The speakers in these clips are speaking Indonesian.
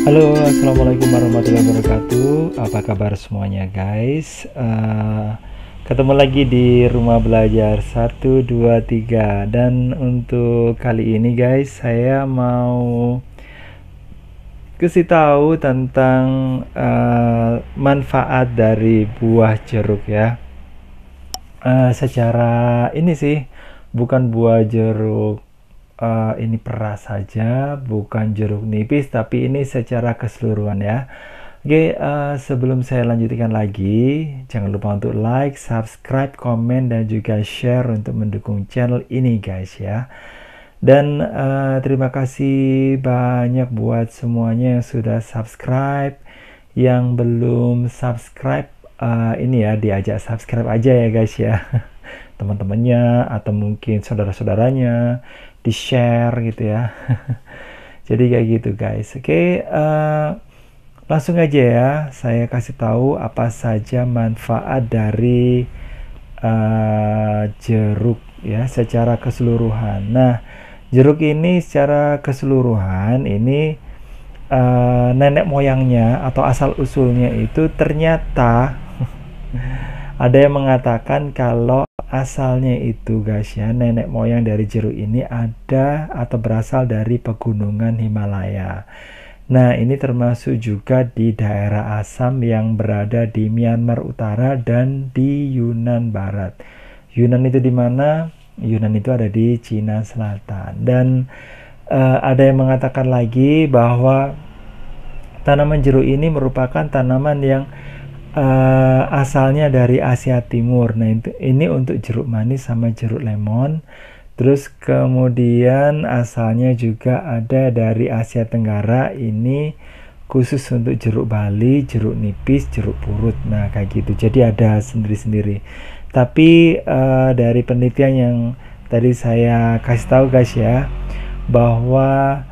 Halo, assalamualaikum warahmatullahi wabarakatuh. Apa kabar semuanya, guys? Ketemu lagi di rumah belajar 1, 2, 3. Dan untuk kali ini, guys, saya mau kasih tahu tentang manfaat dari buah jeruk ya. Secara ini sih, bukan buah jeruk ini peras saja, bukan jeruk nipis, tapi ini secara keseluruhan ya. Oke, sebelum saya lanjutkan lagi, jangan lupa untuk like, subscribe, komen, dan juga share untuk mendukung channel ini, guys ya. Dan terima kasih banyak buat semuanya yang sudah subscribe. Yang belum subscribe, ini ya, diajak subscribe aja ya, guys ya. Teman-temannya atau mungkin saudara-saudaranya di share gitu ya. Jadi kayak gitu, guys. Oke, langsung aja ya, saya kasih tahu apa saja manfaat dari jeruk ya secara keseluruhan. Nah, jeruk ini secara keseluruhan ini nenek moyangnya atau asal usulnya itu ternyata ada yang mengatakan kalau asalnya itu, guys ya, nenek moyang dari jeruk ini ada atau berasal dari pegunungan Himalaya. Nah, ini termasuk juga di daerah Assam yang berada di Myanmar Utara dan di Yunnan Barat. Yunnan itu di mana? Yunnan itu ada di Cina Selatan. Dan ada yang mengatakan lagi bahwa tanaman jeruk ini merupakan tanaman yang asalnya dari Asia Timur. Nah, ini untuk jeruk manis sama jeruk lemon. Terus kemudian asalnya juga ada dari Asia Tenggara, ini khusus untuk jeruk bali, jeruk nipis, jeruk purut. Nah, kayak gitu. Jadi ada sendiri-sendiri. Tapi dari penelitian yang tadi saya kasih tahu, guys ya, bahwa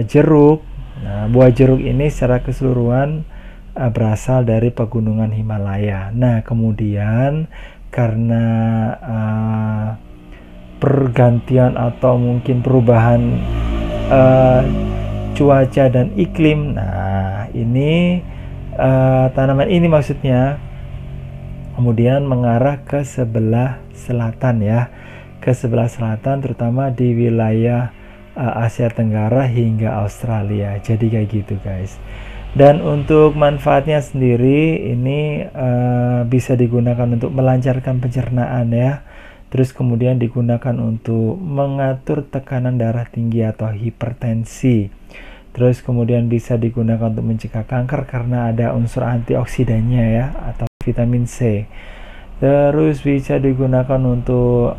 jeruk, nah, buah jeruk ini secara keseluruhan berasal dari pegunungan Himalaya. Nah, kemudian karena pergantian atau mungkin perubahan cuaca dan iklim, nah ini tanaman ini maksudnya kemudian mengarah ke sebelah selatan ya, ke sebelah selatan terutama di wilayah Asia Tenggara hingga Australia. Jadi kayak gitu, guys. Dan untuk manfaatnya sendiri ini bisa digunakan untuk melancarkan pencernaan ya. Terus kemudian digunakan untuk mengatur tekanan darah tinggi atau hipertensi. Terus kemudian bisa digunakan untuk mencegah kanker karena ada unsur antioksidannya ya, atau vitamin C. Terus bisa digunakan untuk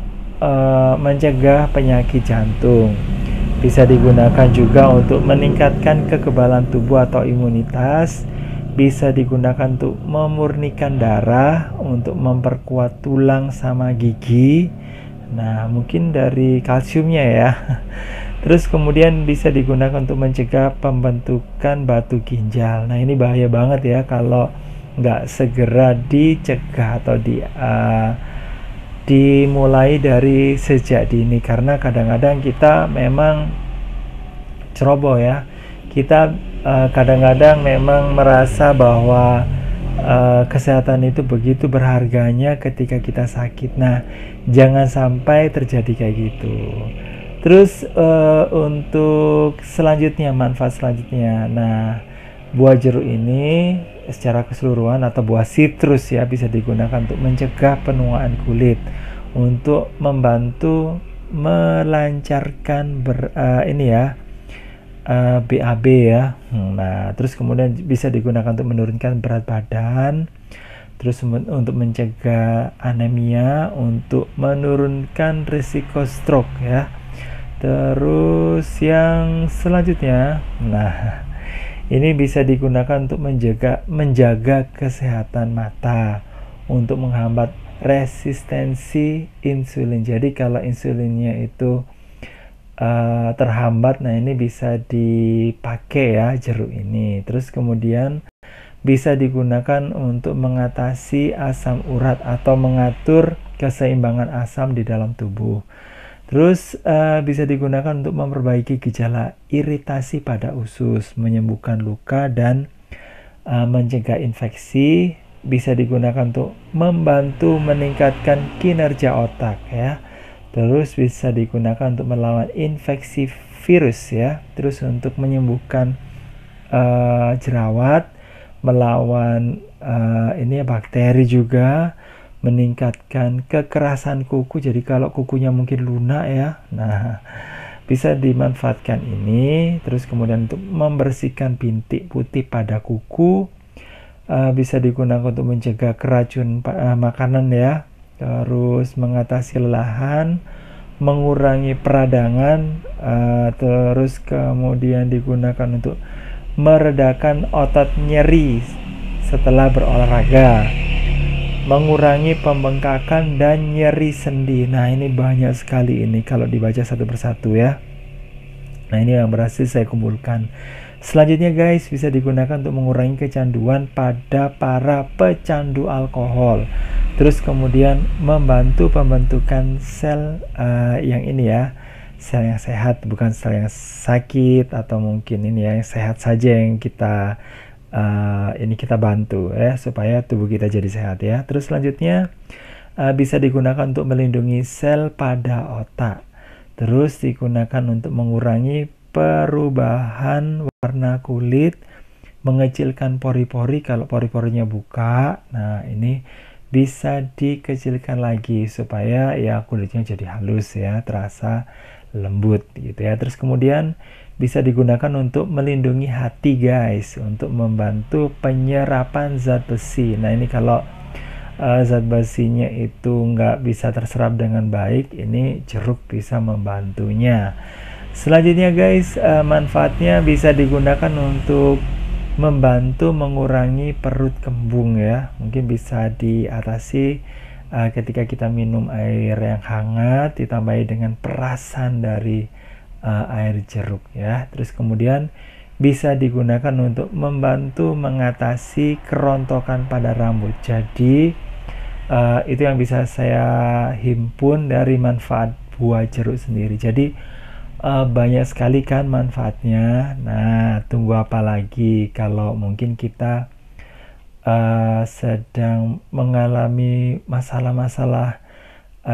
mencegah penyakit jantung. Bisa digunakan juga untuk meningkatkan kekebalan tubuh atau imunitas. Bisa digunakan untuk memurnikan darah, untuk memperkuat tulang sama gigi. Nah, mungkin dari kalsiumnya ya. Terus kemudian bisa digunakan untuk mencegah pembentukan batu ginjal. Nah, ini bahaya banget ya kalau nggak segera dicegah atau dimulai dari sejak dini, karena kadang-kadang kita memang ceroboh ya. Kita kadang-kadang memang merasa bahwa kesehatan itu begitu berharganya ketika kita sakit. Nah, jangan sampai terjadi kayak gitu. Terus untuk selanjutnya, manfaat selanjutnya, nah, buah jeruk ini secara keseluruhan atau buah sitrus ya bisa digunakan untuk mencegah penuaan kulit, untuk membantu melancarkan BAB ya. Nah, terus kemudian bisa digunakan untuk menurunkan berat badan, terus untuk mencegah anemia, untuk menurunkan risiko stroke ya. Terus yang selanjutnya, nah, ini bisa digunakan untuk menjaga kesehatan mata, untuk menghambat resistensi insulin. Jadi kalau insulinnya itu terhambat, nah ini bisa dipakai ya jeruk ini. Terus kemudian bisa digunakan untuk mengatasi asam urat atau mengatur keseimbangan asam di dalam tubuh. Terus bisa digunakan untuk memperbaiki gejala iritasi pada usus, menyembuhkan luka dan mencegah infeksi. Bisa digunakan untuk membantu meningkatkan kinerja otak ya. Terus bisa digunakan untuk melawan infeksi virus ya. Terus untuk menyembuhkan jerawat, melawan ini bakteri juga, meningkatkan kekerasan kuku. Jadi kalau kukunya mungkin lunak ya, nah bisa dimanfaatkan ini. Terus kemudian untuk membersihkan bintik putih pada kuku, bisa digunakan untuk mencegah keracun makanan ya. Terus mengatasi lelahan, mengurangi peradangan, terus kemudian digunakan untuk meredakan otot nyeri setelah berolahraga, mengurangi pembengkakan dan nyeri sendi. Nah ini banyak sekali ini kalau dibaca satu persatu ya. Nah ini yang berhasil saya kumpulkan. Selanjutnya guys, bisa digunakan untuk mengurangi kecanduan pada para pecandu alkohol. Terus kemudian membantu pembentukan sel yang ini ya, sel yang sehat, bukan sel yang sakit atau mungkin ini ya, yang sehat saja yang kita ini kita bantu ya supaya tubuh kita jadi sehat ya. Terus selanjutnya bisa digunakan untuk melindungi sel pada otak. Terus digunakan untuk mengurangi perubahan warna kulit, mengecilkan pori-pori kalau pori-porinya buka. Nah ini bisa dikecilkan lagi supaya ya kulitnya jadi halus ya, terasa lembut gitu ya. Terus kemudian bisa digunakan untuk melindungi hati guys, untuk membantu penyerapan zat besi. Nah ini kalau zat besinya itu nggak bisa terserap dengan baik, ini jeruk bisa membantunya. Selanjutnya guys, manfaatnya bisa digunakan untuk membantu mengurangi perut kembung ya. Mungkin bisa diatasi ketika kita minum air yang hangat ditambahi dengan perasan dari air jeruk ya. Terus kemudian bisa digunakan untuk membantu mengatasi kerontokan pada rambut. Jadi itu yang bisa saya himpun dari manfaat buah jeruk sendiri. Jadi banyak sekali kan manfaatnya. Nah tunggu apa lagi kalau mungkin kita sedang mengalami masalah-masalah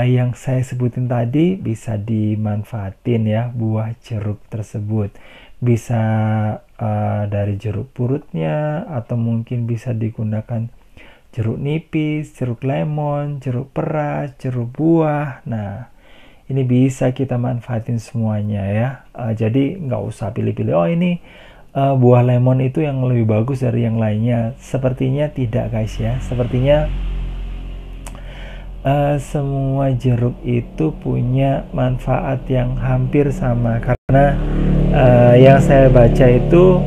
yang saya sebutin tadi, bisa dimanfaatin ya buah jeruk tersebut. Bisa dari jeruk purutnya, atau mungkin bisa digunakan jeruk nipis, jeruk lemon, jeruk peras, jeruk buah. Nah ini bisa kita manfaatin semuanya ya. Jadi nggak usah pilih-pilih, oh ini buah lemon itu yang lebih bagus dari yang lainnya. Sepertinya tidak guys ya. Sepertinya semua jeruk itu punya manfaat yang hampir sama, karena yang saya baca itu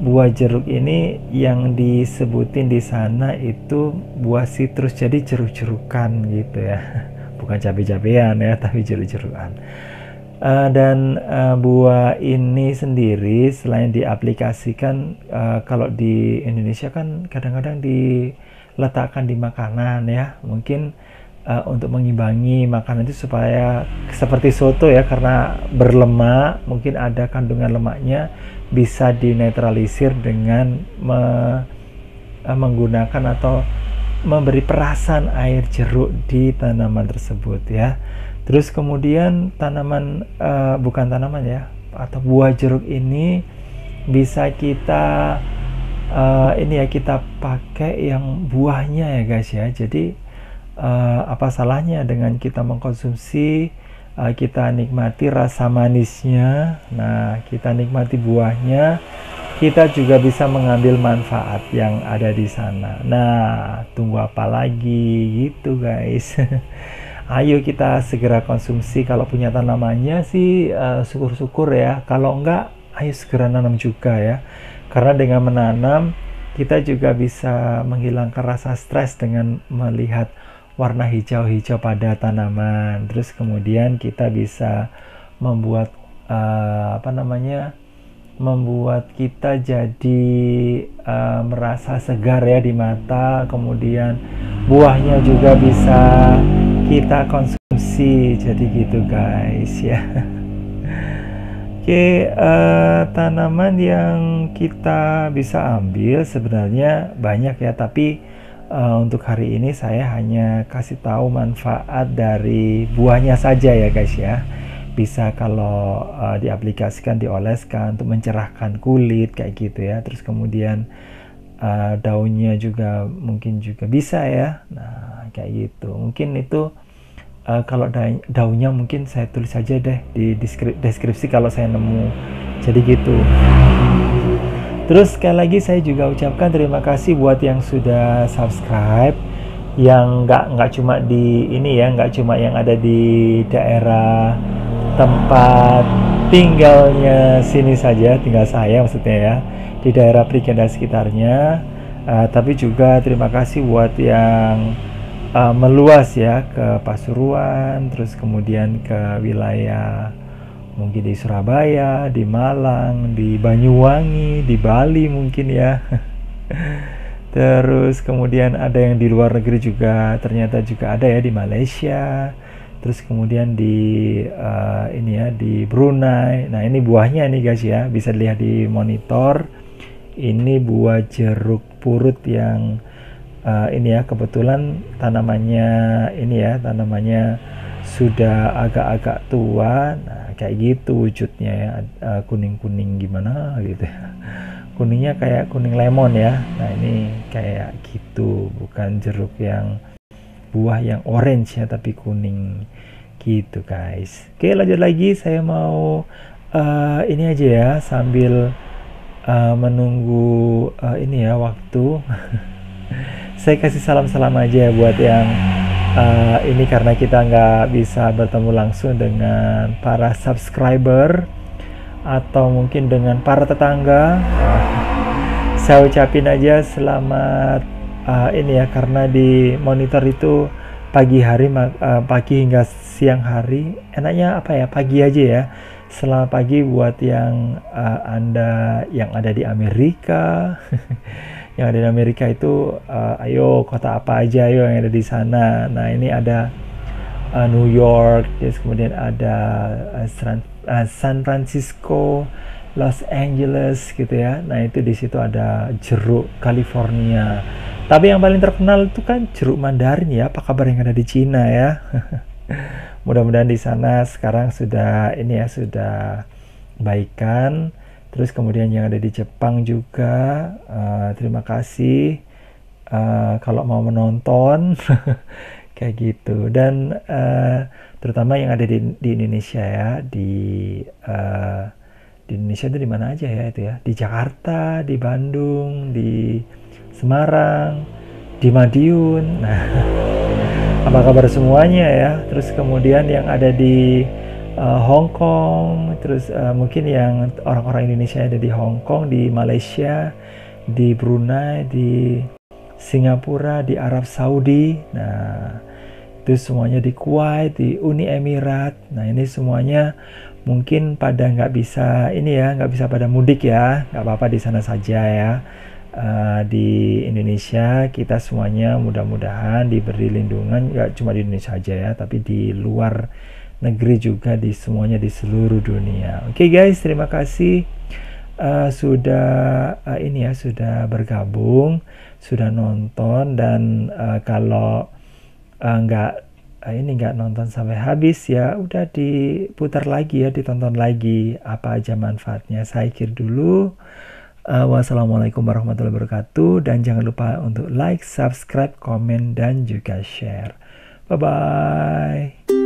buah jeruk ini yang disebutin di sana itu buah sitrus, jadi jeruk-jerukan gitu ya. Bukan cabai-cabean ya, tapi jeruk-jerukan. Dan buah ini sendiri selain diaplikasikan, kalau di Indonesia kan kadang-kadang diletakkan di makanan ya, mungkin untuk mengimbangi makanan itu supaya seperti soto ya, karena berlemak, mungkin ada kandungan lemaknya, bisa dinetralisir dengan menggunakan atau memberi perasan air jeruk di tanaman tersebut ya. Terus kemudian bukan tanaman ya, atau buah jeruk ini bisa kita kita pakai yang buahnya ya guys ya. Jadi apa salahnya dengan kita mengkonsumsi, kita nikmati rasa manisnya, nah kita nikmati buahnya, kita juga bisa mengambil manfaat yang ada di sana. Nah tunggu apa lagi gitu guys. Ayo kita segera konsumsi. Kalau punya tanamannya sih syukur-syukur ya. Kalau enggak, ayo segera nanam juga ya. Karena dengan menanam, kita juga bisa menghilangkan rasa stres dengan melihat warna hijau-hijau pada tanaman. Terus kemudian kita bisa membuat membuat kita jadi merasa segar ya di mata. Kemudian buahnya juga bisa kita konsumsi produksi. Jadi gitu guys ya. Oke, tanaman yang kita bisa ambil sebenarnya banyak ya, tapi untuk hari ini saya hanya kasih tahu manfaat dari buahnya saja ya guys ya. Bisa kalau diaplikasikan, dioleskan untuk mencerahkan kulit kayak gitu ya. Terus kemudian daunnya juga mungkin juga bisa ya. Nah kayak gitu. Mungkin itu kalau daunnya mungkin saya tulis saja deh di deskripsi kalau saya nemu. Jadi gitu. Terus sekali lagi saya juga ucapkan terima kasih buat yang sudah subscribe, yang nggak cuma di ini ya, nggak cuma yang ada di daerah tempat tinggalnya sini saja, tinggal saya maksudnya ya, di daerah Prigen dan sekitarnya, tapi juga terima kasih buat yang meluas ya ke Pasuruan, terus kemudian ke wilayah mungkin di Surabaya, di Malang, di Banyuwangi, di Bali mungkin ya. Terus kemudian ada yang di luar negeri juga, ternyata juga ada ya di Malaysia. Terus kemudian di ini ya di Brunei. Nah ini buahnya nih guys ya, bisa dilihat di monitor. Ini buah jeruk purut yang ini ya, kebetulan tanamannya ini ya, tanamannya sudah agak-agak tua. Nah kayak gitu wujudnya ya, kuning-kuning gimana gitu ya, kuningnya kayak kuning lemon ya. Nah ini kayak gitu, bukan jeruk yang buah yang orange ya, tapi kuning gitu guys. Oke lanjut lagi, saya mau ini aja ya, sambil menunggu ini ya waktu. Saya kasih salam-salam aja buat yang ini, karena kita nggak bisa bertemu langsung dengan para subscriber atau mungkin dengan para tetangga. Saya ucapin aja selamat ini ya, karena di monitor itu pagi hari, pagi hingga siang hari. Enaknya apa ya, pagi aja ya. Selamat pagi buat yang Anda yang ada di Amerika. Yang ada di Amerika itu ayo kota apa aja ayo yang ada di sana. Nah ini ada New York, terus kemudian ada San Francisco, Los Angeles gitu ya. Nah itu di situ ada jeruk California. Tapi yang paling terkenal itu kan jeruk Mandarin ya. Apa kabar yang ada di Cina ya? Mudah-mudahan di sana sekarang sudah ini ya, sudah baikan. Terus kemudian yang ada di Jepang juga, terima kasih kalau mau menonton kayak gitu. Dan terutama yang ada di Indonesia ya, di Indonesia itu di mana aja ya itu ya, di Jakarta, di Bandung, di Semarang, di Madiun. Nah apa kabar semuanya ya. Terus kemudian yang ada di Hong Kong, terus mungkin yang orang-orang Indonesia ada di Hong Kong, di Malaysia, di Brunei, di Singapura, di Arab Saudi. Nah itu semuanya di Kuwait, di Uni Emirat. Nah ini semuanya mungkin pada nggak bisa ini ya, nggak bisa pada mudik ya, nggak apa-apa di sana saja ya. Di Indonesia kita semuanya mudah-mudahan diberi lindungan, nggak cuma di Indonesia aja ya, tapi di luar negeri juga, di semuanya di seluruh dunia. Oke guys, terima kasih sudah ini ya, sudah bergabung, sudah nonton. Dan kalau nggak nonton sampai habis ya udah diputar lagi ya, ditonton lagi apa aja manfaatnya. Saya akhir dulu. Wassalamualaikum warahmatullahi wabarakatuh, dan jangan lupa untuk like, subscribe, komen, dan juga share. Bye bye.